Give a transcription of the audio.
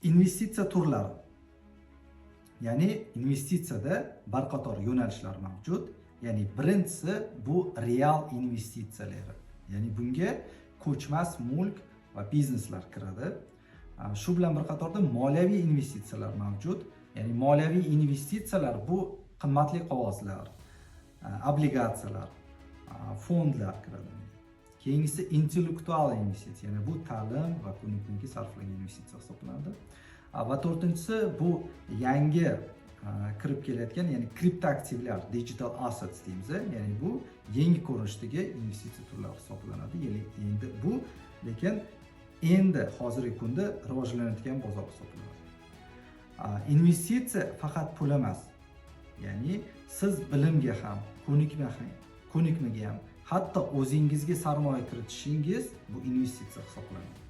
Investitsiya turlari. Ya'ni investitsiyada bir qator yo'nalishlar mavjud. Ya'ni birinchisi bu real investitsiyalar. Ya'ni bunga ko'chmas mulk va bizneslar kiradi. Shu bilan bir qatorda moliyaviy investitsiyalar mavjud. Ya'ni moliyaviy investitsiyalar bu qimmatli qog'ozlar, obligatsiyalar, fondlar kiradi. Keyingisi intellektual investitsiya, ya'ni bu ta'lim va ko'nikmaga sarflangan investitsiya hisoblanadi. Va to'rtinchisi bu yangi kirib kelayotgan, ya'ni kriptoaktivlar, digital assets deymiz, ya'ni bu yangi ko'rinishdagi investitsiya turlari hisoblanadi. Ya'ni endi bu lekin hozirgi kunda rivojlanayotgan bozor hisoblanadi. Investitsiya faqat pul emas. Ya'ni siz bilimga ham, ko'nikmaga ham, hatto o'zingizga sarmoya kiritishingiz bu investitsiya hisoblanadi.